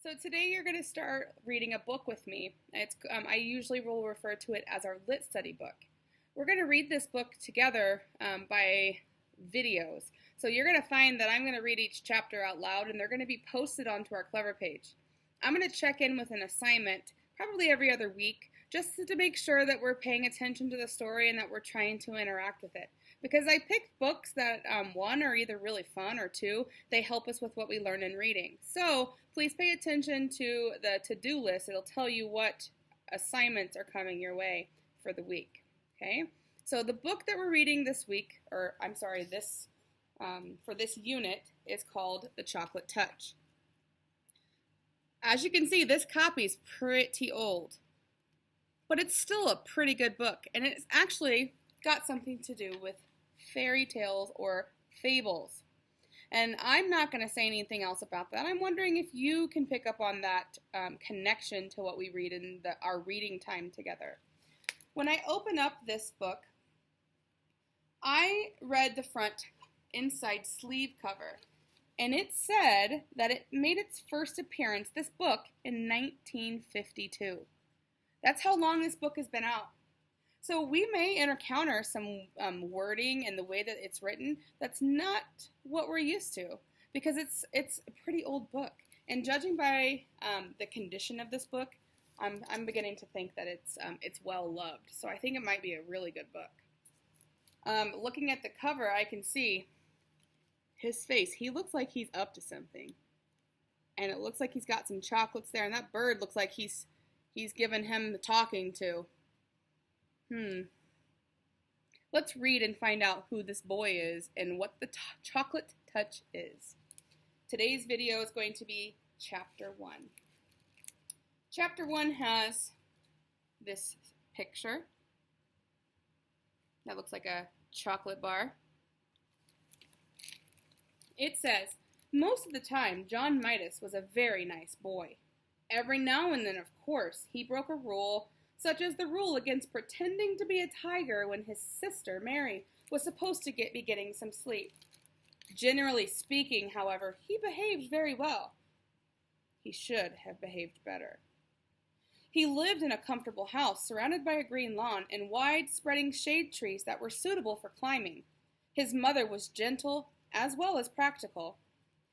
So today you're going to start reading a book with me. I usually will refer to it as our Lit Study book. We're going to read this book together by videos. So you're going to find that I'm going to read each chapter out loud, and they're going to be posted onto our Clever page. I'm going to check in with an assignment probably every other week, just to make sure that we're paying attention to the story and that we're trying to interact with it. Because I picked books that, one, are either really fun, or two, they help us with what we learn in reading. So please pay attention to the to-do list. It'll tell you what assignments are coming your way for the week. Okay? So the book that we're reading this week, for this unit, is called The Chocolate Touch. As you can see, this copy's pretty old, but it's still a pretty good book, and it's actually got something to do with fairy tales or fables. And I'm not going to say anything else about that. I'm wondering if you can pick up on that connection to what we read in our reading time together. When I open up this book, I read the front inside sleeve cover, and it said that it made its first appearance, this book, in 1952. That's how long this book has been out. So we may encounter some wording and the way that it's written that's not what we're used to, because it's a pretty old book. And judging by the condition of this book, I'm beginning to think that it's well loved. So I think it might be a really good book. Looking at the cover, I can see his face. He looks like he's up to something, and it looks like he's got some chocolates there. And that bird looks like he's given him the talking to. Let's read and find out who this boy is and what the chocolate touch is. Today's video is going to be Chapter 1. Chapter 1 has this picture that looks like a chocolate bar. It says, most of the time, John Midas was a very nice boy. Every now and then, of course, he broke a rule, such as the rule against pretending to be a tiger when his sister, Mary, was supposed to be getting some sleep. Generally speaking, however, he behaved very well. He should have behaved better. He lived in a comfortable house surrounded by a green lawn and wide-spreading shade trees that were suitable for climbing. His mother was gentle as well as practical.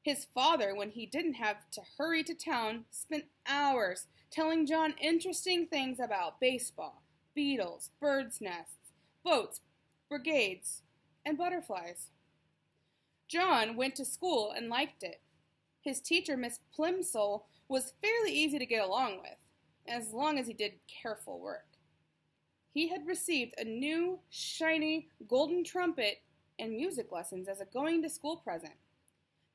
His father, when he didn't have to hurry to town, spent hours telling John interesting things about baseball, beetles, birds' nests, boats, brigades, and butterflies. John went to school and liked it. His teacher, Miss Plimsoll, was fairly easy to get along with, as long as he did careful work. He had received a new, shiny, golden trumpet and music lessons as a going-to-school present.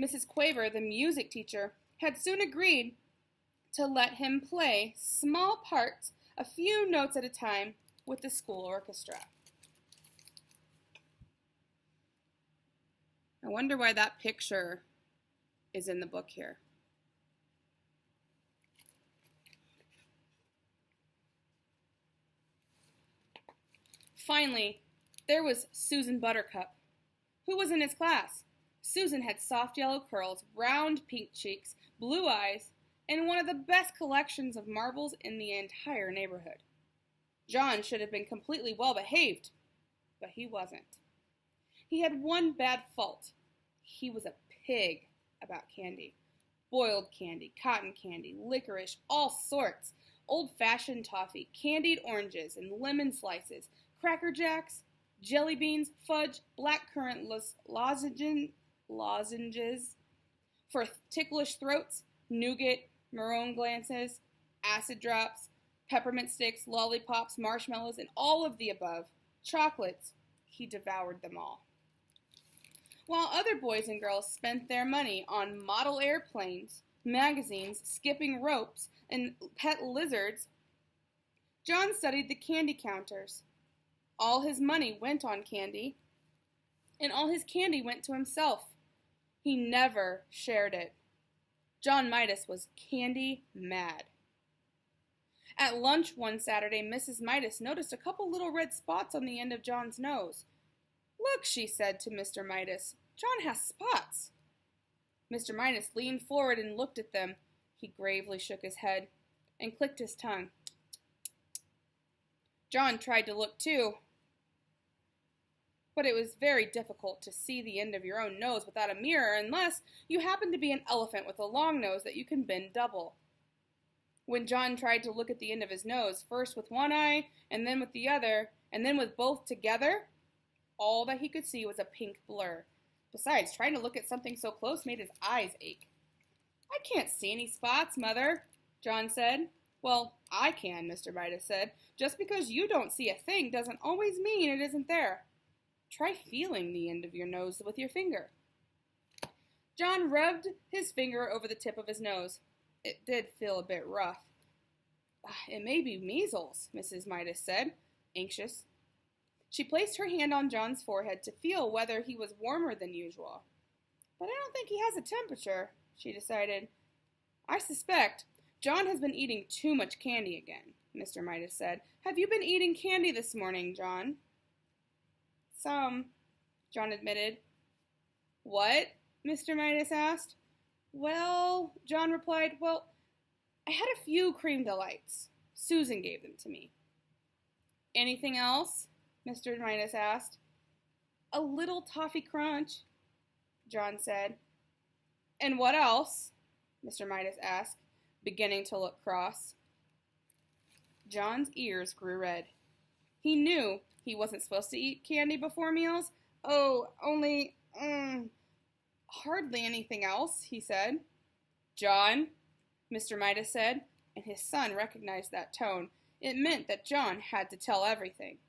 Mrs. Quaver, the music teacher, had soon agreed to let him play small parts, a few notes at a time, with the school orchestra. I wonder why that picture is in the book here. Finally, there was Susan Buttercup. Who was in his class? Susan had soft yellow curls, round pink cheeks, blue eyes, and one of the best collections of marbles in the entire neighborhood. John should have been completely well behaved, but he wasn't. He had one bad fault. He was a pig about candy. Boiled candy, cotton candy, licorice, all sorts, old-fashioned toffee, candied oranges and lemon slices, Cracker Jacks, jelly beans, fudge, blackcurrant lozenges for ticklish throats, nougat, maroon glances, acid drops, peppermint sticks, lollipops, marshmallows, and all of the above, chocolates. He devoured them all. While other boys and girls spent their money on model airplanes, magazines, skipping ropes, and pet lizards, John studied the candy counters. All his money went on candy, and all his candy went to himself. He never shared it. John Midas was candy mad. At lunch one Saturday, Mrs. Midas noticed a couple little red spots on the end of John's nose. "Look," she said to Mr. Midas, "John has spots." Mr. Midas leaned forward and looked at them. He gravely shook his head and clicked his tongue. John tried to look too, but it was very difficult to see the end of your own nose without a mirror unless you happen to be an elephant with a long nose that you can bend double. When John tried to look at the end of his nose, first with one eye, and then with the other, and then with both together, all that he could see was a pink blur. Besides, trying to look at something so close made his eyes ache. "I can't see any spots, Mother," John said. "Well, I can," Mr. Midas said. "Just because you don't see a thing doesn't always mean it isn't there. Try feeling the end of your nose with your finger." John rubbed his finger over the tip of his nose. It did feel a bit rough. "It may be measles," Mrs. Midas said, anxious. She placed her hand on John's forehead to feel whether he was warmer than usual. "But I don't think he has a temperature," she decided. "I suspect John has been eating too much candy again," Mr. Midas said. "Have you been eating candy this morning, John?" "Some," John admitted. "What?" Mr. Midas asked. "Well," John replied, I had a few cream delights. Susan gave them to me." "Anything else?" Mr. Midas asked. "A little toffee crunch," John said. "And what else?" Mr. Midas asked, beginning to look cross. John's ears grew red. He knew he wasn't supposed to eat candy before meals. Only, hardly anything else," he said. "John," Mr. Midas said, and his son recognized that tone. It meant that John had to tell everything.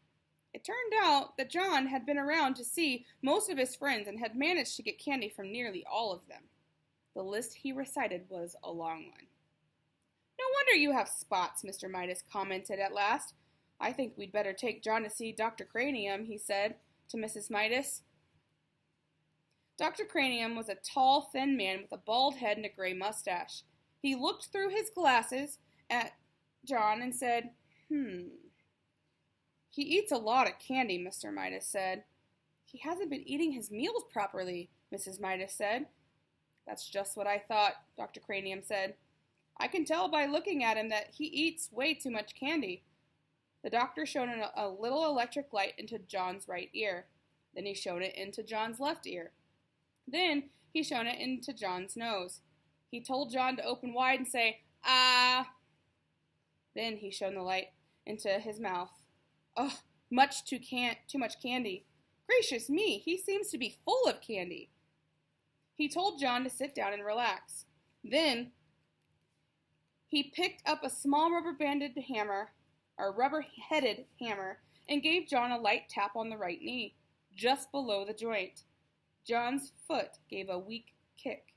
It turned out that John had been around to see most of his friends and had managed to get candy from nearly all of them. The list he recited was a long one. "No wonder you have spots," Mr. Midas commented at last. "I think we'd better take John to see Dr. Cranium," he said to Mrs. Midas. Dr. Cranium was a tall, thin man with a bald head and a gray mustache. He looked through his glasses at John and said, "He eats a lot of candy," Mr. Midas said. "He hasn't been eating his meals properly," Mrs. Midas said. "That's just what I thought," Dr. Cranium said. "I can tell by looking at him that he eats way too much candy." The doctor shone a little electric light into John's right ear. Then he shone it into John's left ear. Then he shone it into John's nose. He told John to open wide and say, "Ah!" Then he shone the light into his mouth. "Ugh, too much candy. Gracious me, he seems to be full of candy." He told John to sit down and relax. Then he picked up a small rubber-headed hammer, and gave John a light tap on the right knee, just below the joint. John's foot gave a weak kick.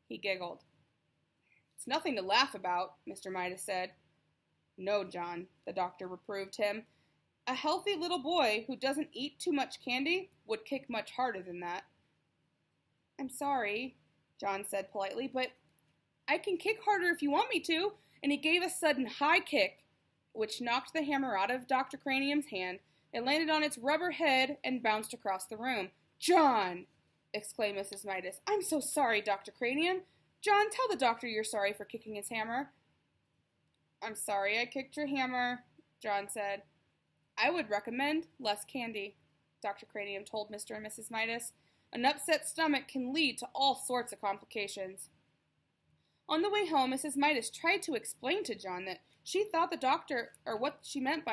He giggled. "It's nothing to laugh about," Mr. Midas said. "No, John," the doctor reproved him. "A healthy little boy who doesn't eat too much candy would kick much harder than that." "I'm sorry," John said politely, "but I can kick harder if you want me to," and he gave a sudden high kick, which knocked the hammer out of Dr. Cranium's hand. It landed on its rubber head and bounced across the room. "John!" exclaimed Mrs. Midas. "I'm so sorry, Dr. Cranium. John, tell the doctor you're sorry for kicking his hammer." "I'm sorry I kicked your hammer," John said. "I would recommend less candy," Dr. Cranium told Mr. and Mrs. Midas. "An upset stomach can lead to all sorts of complications." On the way home, Mrs. Midas tried to explain to John that she thought the doctor, or what the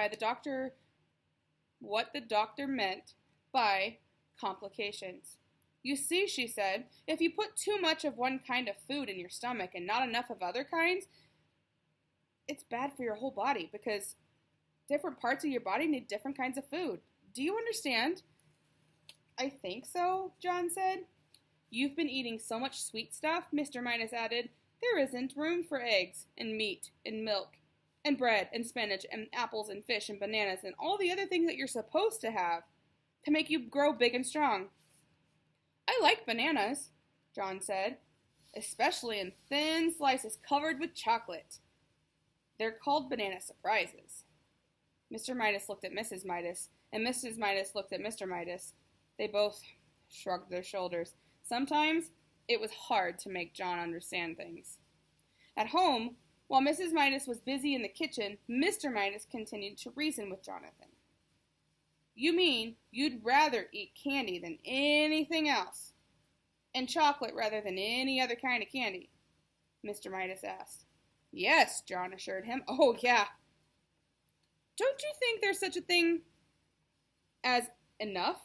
doctor meant by complications. "You see," she said, "if you put too much of one kind of food in your stomach and not enough of other kinds, it's bad for your whole body because different parts of your body need different kinds of food. Do you understand?" "I think so," John said. "You've been eating so much sweet stuff," Mr. Midas added. "There isn't room for eggs and meat and milk and bread and spinach and apples and fish and bananas and all the other things that you're supposed to have to make you grow big and strong." "I like bananas," John said, "especially in thin slices covered with chocolate. They're called banana surprises." Mr. Midas looked at Mrs. Midas, and Mrs. Midas looked at Mr. Midas. They both shrugged their shoulders. Sometimes it was hard to make John understand things. At home, while Mrs. Midas was busy in the kitchen, Mr. Midas continued to reason with Jonathan. You mean you'd rather eat candy than anything else, and chocolate rather than any other kind of candy? Mr. Midas asked. Yes, John assured him. Oh, yeah. Don't you think there's such a thing as enough?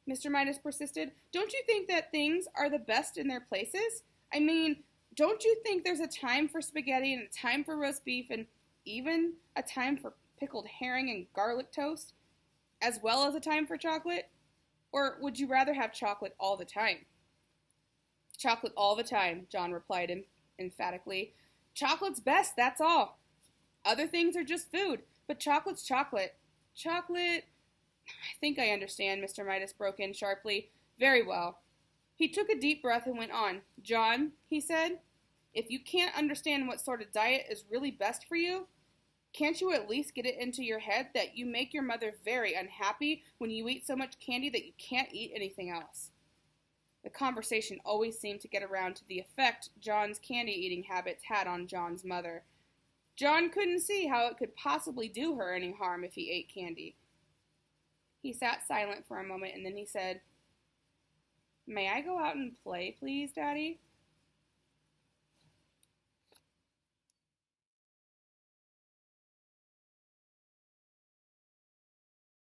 Mr. Midas persisted. Don't you think that things are the best in their places? I mean, don't you think there's a time for spaghetti and a time for roast beef and even a time for pickled herring and garlic toast, as well as a time for chocolate? Or would you rather have chocolate all the time? Chocolate all the time, John replied emphatically. Chocolate's best, that's all. Other things are just food, but chocolate's chocolate. Chocolate... I think I understand, Mr. Midas broke in sharply. Very well. He took a deep breath and went on. John, he said, if you can't understand what sort of diet is really best for you, can't you at least get it into your head that you make your mother very unhappy when you eat so much candy that you can't eat anything else? The conversation always seemed to get around to the effect John's candy-eating habits had on John's mother. John couldn't see how it could possibly do her any harm if he ate candy. He sat silent for a moment, and then he said, May I go out and play, please, Daddy?